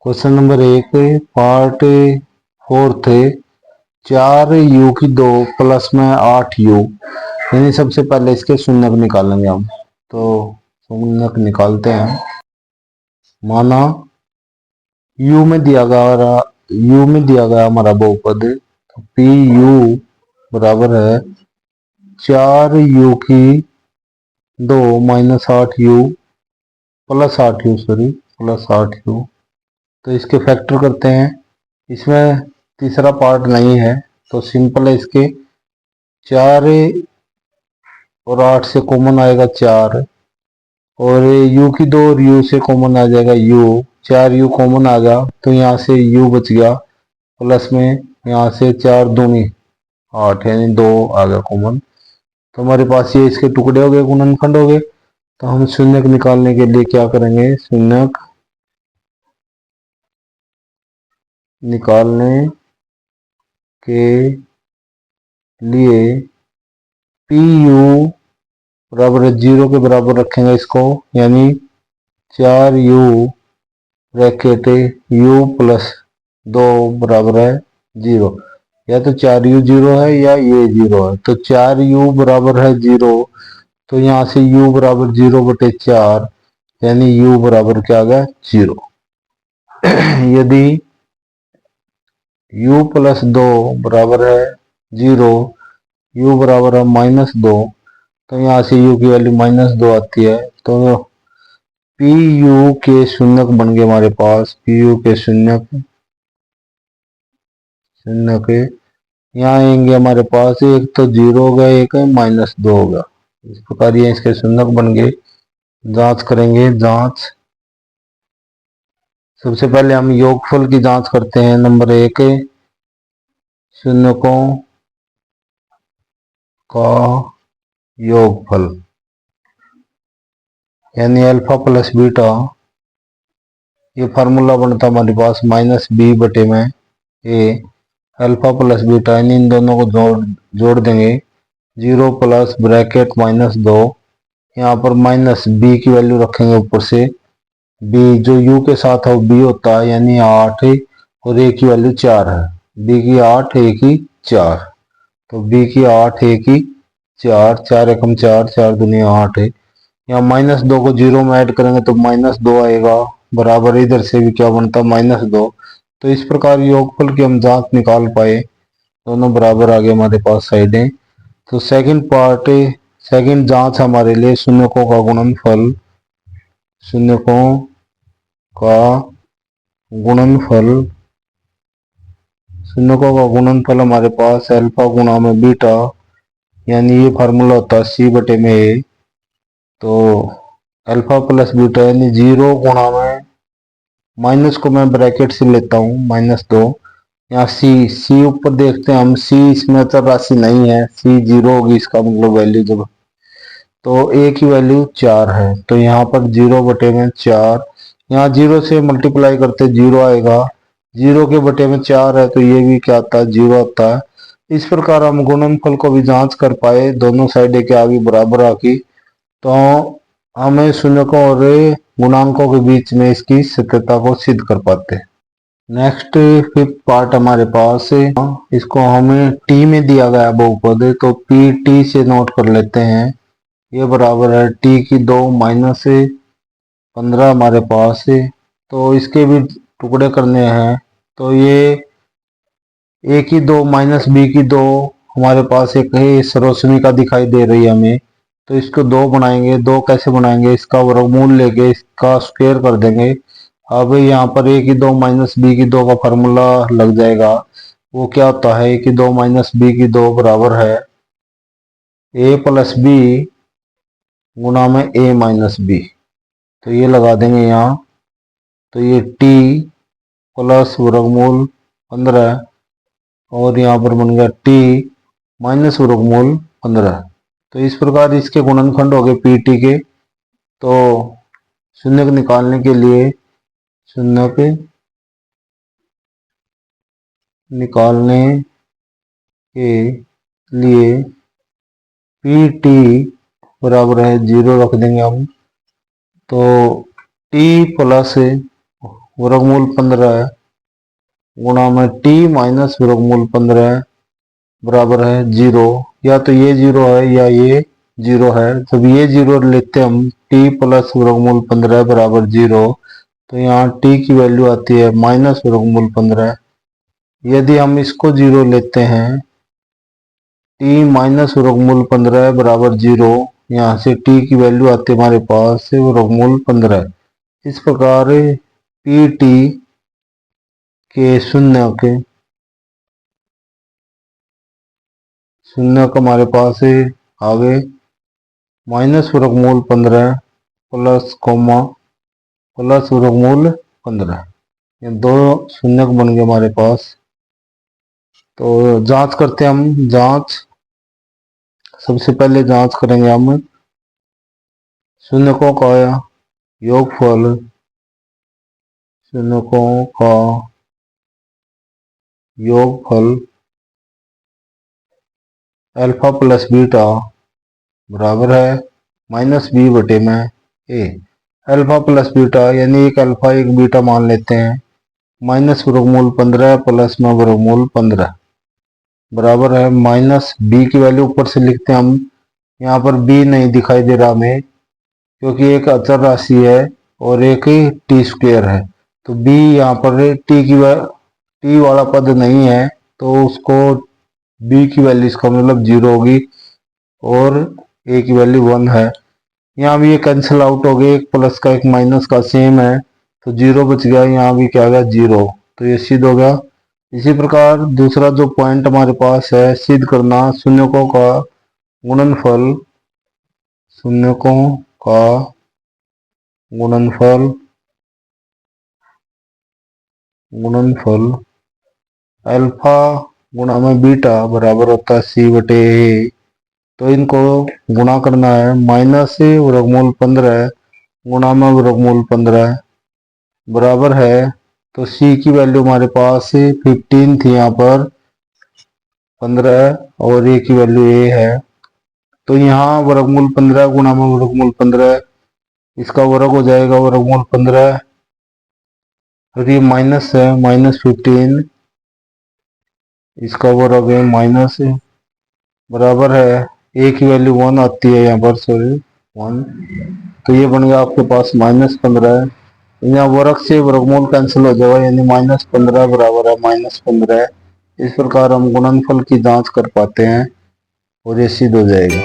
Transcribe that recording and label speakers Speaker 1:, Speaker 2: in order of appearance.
Speaker 1: Question number 1 part 4 4u की 2 plus में 8u, यानी सबसे पहले इसके शून्यक निकालेंगे हम। तो शून्यक निकालते हैं। माना u में दिया गया हमारा बहुपद, तो पी यू बराबर है 4u की 2 माइनस 8u प्लस 8u। तो इसके फैक्टर करते हैं। इसमें तीसरा पार्ट नहीं है, तो सिंपल है। इसके 4 और 8 से कॉमन आएगा 4, और u की 2 और u से कॉमन आ जाएगा u। 4u कॉमन आ गया तो यहाँ से u बच गया, प्लस में यहाँ से 4 दूनी 8, यानी 2 आ गया कॉमन। तो हमारे पास ये इसके टुकड़े हो गए, गुणनखंड हो गए। तो हम शून्यक निकालने के लिए क्या करेंगे, शून्यक निकालने के लिए पी यू बराबर 0 के बराबर रखेंगे इसको, यानी 4u ब्रैकेट u प्लस 2 बराबर है 0। या तो 4u 0 है या ये 0 है। तो 4u बराबर है 0, तो यहाँ से u बराबर 0/4, यानी u बराबर क्या आ गया 0। यदि u प्लस 2 बराबर है 0, u बराबर है -2, तो यहाँ से u की वैल्यू -2 आती है। तो पी यू के शून्यक बन गए हमारे पास। पी यू के शून्यक यहाँ आएंगे हमारे पास, एक तो 0 हो गया, एक है -2 होगा। इस प्रकार ये इसके शून्यक बन गए। जांच करेंगे। जांच सबसे पहले हम योगफल की जांच करते हैं। नंबर 1 शून्यकों का योगफल, यानी अल्फा प्लस बीटा। ये फार्मूला बनता हमारे पास -b/a अल्फा प्लस बीटा, यानी इन दोनों को जोड़ देंगे। 0 प्लस ब्रैकेट -2, यहाँ पर -b की वैल्यू रखेंगे ऊपर से। b जो u के साथ है वो b होता है, यानी 8, और a की वैल्यू 4 है। b की 8, a की 4। तो b की 8, a की 4, 4 एकम 4, 4 दूनी 8 है। यहाँ -2 को 0 में ऐड करेंगे तो -2 आएगा, बराबर इधर से भी क्या बनता -2। तो इस प्रकार योगफल की हम जांच निकाल पाए, दोनों बराबर आ गए हमारे पास साइडें। तो सेकंड जांच हमारे लिए शून्यकों का गुणनफल। शून्यकों का गुणनफल, शून्यकों का गुणनफल हमारे पास अल्फा गुणा में बीटा, यानी ये फार्मूला होता है c/a। तो अल्फा प्लस बीटा, यानी 0 गुणा में माइनस को मैं ब्रैकेट से लेता हूँ -2। यहाँ c ऊपर देखते हैं हम, c इसमें अचर राशि नहीं है, c 0 होगी इसका मतलब वैल्यू जब। तो a की वैल्यू 4 है, तो यहाँ पर 0/4, यहाँ 0 से मल्टीप्लाई करते 0 आएगा। 0 के बटे में 4 है, तो ये भी क्या आता है 0 आता है। इस प्रकार हम गुणनफल को भी जांच कर पाए, दोनों साइडें क्या आ गई बराबर आ गई। तो हमें शून्यकों और गुणांकों के बीच में इसकी सत्यता को सिद्ध कर पाते हैं। नेक्स्ट 5th पार्ट हमारे पास है। इसको हमें टी में दिया गया बहुपद, तो पी टी से नोट कर लेते हैं। ये बराबर है टी की 2 माइनस 15 हमारे पास है। तो इसके भी टुकड़े करने हैं। तो ये a की 2 माइनस b की 2 हमारे पास एक है, इस रोशनी का दिखाई दे रही है हमें। तो इसको 2 बनाएंगे। 2 कैसे बनाएंगे, इसका वर्गमूल लेके इसका स्क्वायर कर देंगे। अब यहाँ पर a की 2 माइनस b की 2 का फार्मूला लग जाएगा। वो क्या होता है, a की 2 माइनस b की 2 बराबर है a प्लस b गुणा में a माइनस b। तो ये लगा देंगे यहाँ। तो ये t प्लस वर्गमूल 15, और यहाँ पर बन गया t माइनस वर्गमूल 15। तो इस प्रकार इसके गुणनखंड हो गए पी टी के। तो शून्यक निकालने के लिए, शून्यक निकालने के लिए पी टी बराबर है 0 रख देंगे हम। तो t प्लस वर्गमूल 15 गुणा में टी माइनस वर्गमूल 15 बराबर है 0। या तो ये 0 है या ये 0 है। जब ये 0 लेते हम टी प्लस वर्गमूल 15 बराबर 0, तो यहाँ टी की वैल्यू आती है माइनस वर्गमूल 15। यदि हम इसको 0 लेते हैं, टी माइनस वर्गमूल 15 बराबर 0, यहाँ से टी की वैल्यू आती है हमारे पास वर्गमूल 15। इस प्रकार पी टी के शून्य का हमारे पास आ गए माइनस वर्गमूल 15 प्लस कोमा प्लस वर्गमूल 15। ये दो शून्यक बन गए हमारे पास। तो जांच करते हैं हम। सबसे पहले जांच करेंगे हम शून्यकों का योगफल, शून्यकों का योगफल अल्फा प्लस बीटा बराबर है माइनस बी बटे में ए। अल्फा प्लस बीटा यानी एक अल्फा एक बीटा मान लेते हैं, माइनस वर्गमूल 15 प्लस में वर्गमूल 15 बराबर है माइनस बी की वैल्यू ऊपर से लिखते हैं हम। यहाँ पर बी नहीं दिखाई दे रहा हमें, क्योंकि एक अचर राशि है और एक टी स्क्वेयर है। तो बी यहाँ पर टी वाला पद नहीं है, तो उसको बी की वैल्यू इसका मतलब 0 होगी और ए की वैल्यू 1 है। यहाँ भी ये कैंसिल आउट हो गए, एक प्लस का एक माइनस का सेम है, तो 0 बच गया। यहाँ भी क्या गया 0, तो ये सिद्ध हो गया। इसी प्रकार दूसरा जो पॉइंट हमारे पास है सिद्ध करना, शून्यकों का गुणनफल, शून्यकों का गुणनफल अल्फा गुणा में बीटा बराबर होता है सी बटे ए। तो इनको गुणा करना है, माइनस वर्गमूल 15 गुणा में वर्गमूल 15 बराबर है, तो सी की वैल्यू हमारे पास 15 थी, यहाँ पर 15 और ए की वैल्यू ए है। तो यहाँ वर्गमूल 15 गुणा में वर्गमूल 15, इसका वर्ग हो जाएगा वर्गमूल 15 और ये माइनस है माइनस 15, इसका वर्ग है माइनस बराबर है ए की वैल्यू 1 आती है यहाँ पर, सॉरी 1। तो ये बन गया आपके पास माइनस 15। यहाँ वर्ग से वर्गमूल कैंसिल हो जाएगा, यानी माइनस 15 बराबर है माइनस 15। इस प्रकार हम गुणनफल की जांच कर पाते हैं और ये सिद्ध हो जाएगा।